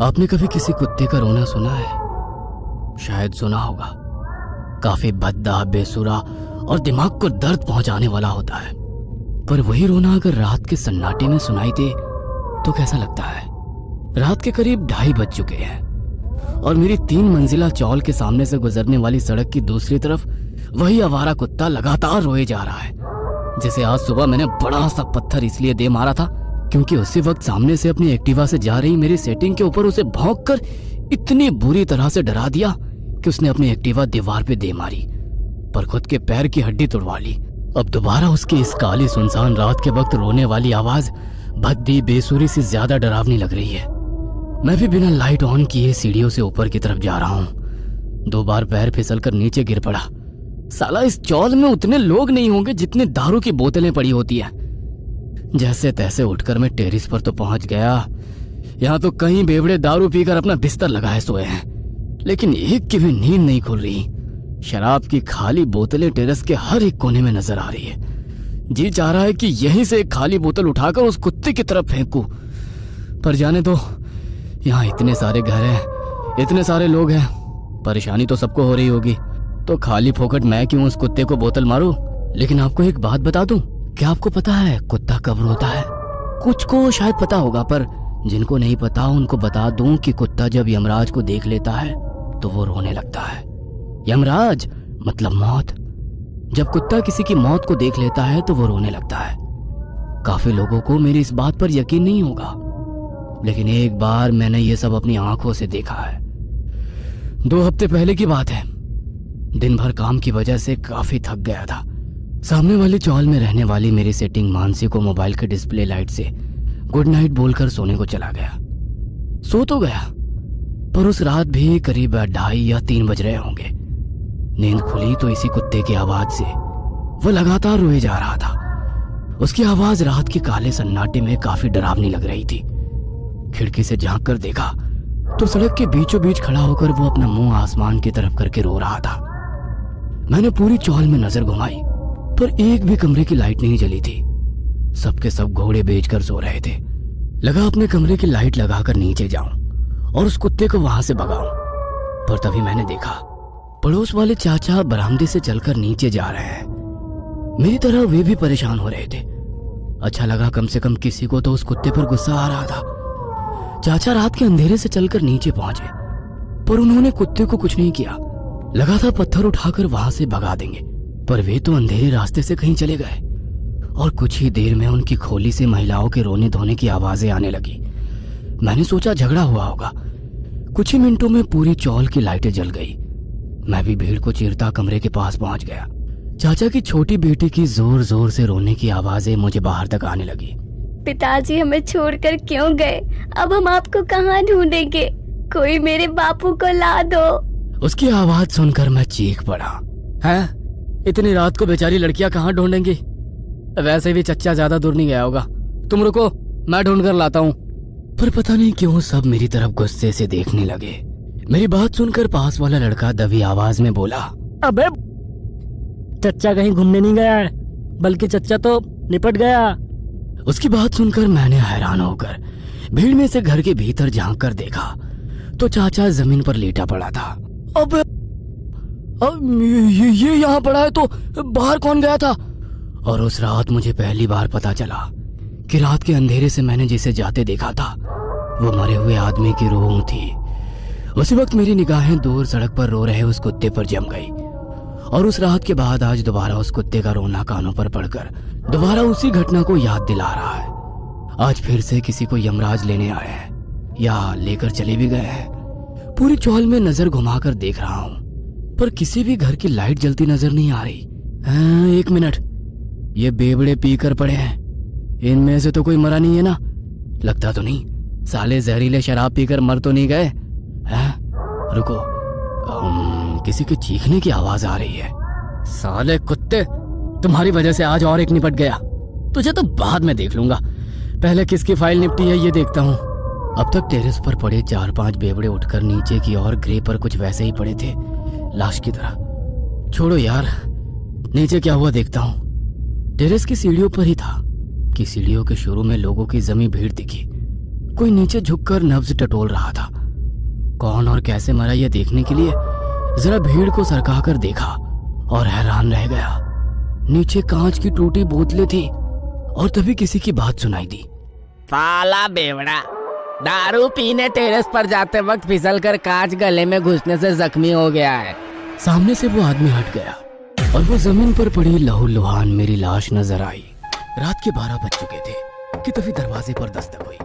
आपने कभी किसी कुत्ते का रोना सुना है? शायद सुना होगा। काफी भद्दा, बेसुरा और दिमाग को दर्द पहुंचाने वाला होता है। पर वही रोना अगर रात के सन्नाटे में सुनाई दे तो कैसा लगता है? रात के करीब 2:30 बज चुके हैं और मेरी 3 मंजिला चौल के सामने से गुजरने वाली सड़क की दूसरी तरफ वही आवारा कुत्ता लगातार रोए जा रहा है। जैसे आज सुबह मैंने बड़ा सा पत्थर इसलिए दे मारा था क्योंकि उसी वक्त सामने से अपनी एक्टिवा से जा रही मेरी सेटिंग के ऊपर उसे भौंक कर इतनी बुरी तरह से डरा दिया कि उसने अपनी एक्टिवा दीवार पे दे मारी, पर खुद के पैर की हड्डी तोड़वा ली। अब दोबारा उसकी इस काली सुनसान रात के वक्त रोने वाली आवाज भद्दी, बेसुरी से ज्यादा डरावनी लग रही है। मैं भी बिना लाइट ऑन किए सीढ़ियों से ऊपर की तरफ जा रहा हूँ। 2 बार पैर फिसलकर नीचे गिर पड़ा। साला इस चौल में उतने लोग नहीं होंगे जितने दारू की बोतलें पड़ी होती है। जैसे तैसे उठकर मैं टेरिस पर तो पहुंच गया। यहाँ तो कई बेवड़े दारू पीकर अपना बिस्तर लगाए सोए हैं, लेकिन एक की भी नींद नहीं खुल रही। शराब की खाली बोतलें टेरेस के हर एक कोने में नजर आ रही है। जी चाह रहा है कि यहीं से एक खाली बोतल उठाकर उस कुत्ते की तरफ फेंकूं, पर जाने तो यहाँ इतने सारे घर हैं, इतने सारे लोग हैं, परेशानी तो सबको हो रही होगी, तो खाली फोकट मैं क्यों उस कुत्ते को बोतल मारूं। लेकिन आपको एक बात बता दूं, क्या आपको पता है कुत्ता कब रोता है? कुछ को शायद पता होगा, पर जिनको नहीं पता उनको बता दूं कि कुत्ता जब यमराज को देख लेता है तो वो रोने लगता है। यमराज मतलब मौत। जब कुत्ता किसी की मौत को देख लेता है तो वो रोने लगता है। काफी लोगों को मेरी इस बात पर यकीन नहीं होगा, लेकिन एक बार मैंने ये सब अपनी आंखों से देखा है। 2 हफ्ते पहले की बात है। दिन भर काम की वजह से काफी थक गया था। सामने वाली चौल में रहने वाली मेरी सेटिंग मानसी को मोबाइल के डिस्प्ले लाइट से गुड नाइट बोलकर सोने को चला गया। सो तो गया, पर उस रात भी करीब 2:30 या 3 बज रहे होंगे। नींद खुली तो इसी कुत्ते की आवाज से। वो लगातार रोए जा रहा था। उसकी आवाज रात के काले सन्नाटे में काफी डरावनी लग रही थी। खिड़की से झांक कर देखा तो सड़क के बीचों बीच खड़ा होकर वो अपना मुंह आसमान की तरफ करके रो रहा था। मैंने पूरी चौल में नजर घुमाई, पर एक भी कमरे की लाइट नहीं जली थी। सबके सब घोड़े बेचकर सो रहे थे। लगा अपने कमरे की लाइट लगाकर नीचे जाऊं और उस कुत्ते को वहां से भगाऊं, पर तभी मैंने देखा पड़ोस वाले चाचा बरामदे से चलकर नीचे जा रहे हैं। मेरी तरह वे भी परेशान हो रहे थे। अच्छा लगा कम से कम किसी को तो उस कुत्ते पर गुस्सा आ रहा था। चाचा रात के अंधेरे से चलकर नीचे पहुंचे, पर उन्होंने कुत्ते को कुछ नहीं किया। लगा था पत्थर उठाकर वहां से भगा देंगे, पर वे तो अंधेरे रास्ते से कहीं चले गए और कुछ ही देर में उनकी खोली से महिलाओं के रोने धोने की आवाजें आने लगी। मैंने सोचा झगड़ा हुआ होगा। कुछ ही मिनटों में पूरी चौल की लाइटें जल गई। मैं भी भीड़ को चीरता कमरे के पास पहुंच गया। चाचा की छोटी बेटी की जोर जोर से रोने की आवाजें मुझे बाहर तक आने लगी। पिताजी हमें छोड़कर क्यों गए? अब हम आपको कहाँ ढूंढेंगे? कोई मेरे बापू को ला दो। उसकी आवाज सुनकर मैं चीख पड़ा। है? इतनी रात को बेचारी लड़कियां कहाँ ढूंढेंगी? वैसे भी चच्चा ज्यादा दूर नहीं गया होगा। तुम रुको, मैं ढूंढ कर लाता हूँ। पर पता नहीं क्यों सब मेरी तरफ गुस्से से देखने लगे। मेरी बात सुनकर पास वाला लड़का दबी आवाज में बोला, अबे चच्चा कहीं घूमने नहीं गया है, बल्कि चच्चा तो निपट गया। उसकी बात सुनकर मैंने हैरान होकर भीड़ में से घर के भीतर झांक कर देखा तो चाचा जमीन पर लेटा पड़ा था। अब ये यहाँ पड़ा है तो बाहर कौन गया था? और उस रात मुझे पहली बार पता चला कि रात के अंधेरे से मैंने जिसे जाते देखा था वो मरे हुए आदमी की रूह थी। उसी वक्त मेरी निगाहें दूर सड़क पर रो रहे उस कुत्ते पर जम गई और उस रात के बाद आज दोबारा उस कुत्ते का रोना कानों पर पड़कर दोबारा उसी घटना को याद दिला रहा है। आज फिर से किसी को यमराज लेने आए हैं या लेकर चले भी गए हैं। पूरी चौल में नजर घुमाकर देख रहा हूँ, पर किसी भी घर की लाइट जलती नजर नहीं आ रही। एक मिनट, ये बेवड़े पीकर पड़े हैं, इनमें से तो कोई मरा नहीं है ना? लगता तो नहीं। साले जहरीले शराब पीकर मर तो नहीं गए हैं? रुको, किसी के चीखने की आवाज आ रही है। साले कुत्ते, तुम्हारी वजह से आज और एक निपट गया। तुझे तो बाद में देख लूंगा, पहले किसकी फाइल निपटी है ये देखता हूँ। अब तक टेरेस पर पड़े 4-5 बेवड़े उठकर नीचे की ओर ग्रे पर कुछ वैसे ही पड़े थे, लाश की तरह। छोड़ो यार, नीचे क्या हुआ देखता हूँ। टेरेस की सीढ़ियों पर ही था कि सीढ़ियों के शुरू में लोगों की जमी भीड़ दिखी। कोई नीचे झुककर नब्ज टटोल रहा था। कौन और कैसे मरा यह देखने के लिए जरा भीड़ को सरका कर देखा और हैरान रह गया। नीचे कांच की टूटी बोतलें थी और तभी किसी की बात सुनाई दी। साला बेवड़ा, दारू पीने टेरेस पर जाते वक्त फिसल कर कांच गले में घुसने से जख्मी हो गया है। सामने से वो आदमी हट गया और वो जमीन पर पड़ी लहूलुहान मेरी लाश नजर आई। रात के 12 बज चुके थे कि तभी दरवाजे पर दस्तक हुई।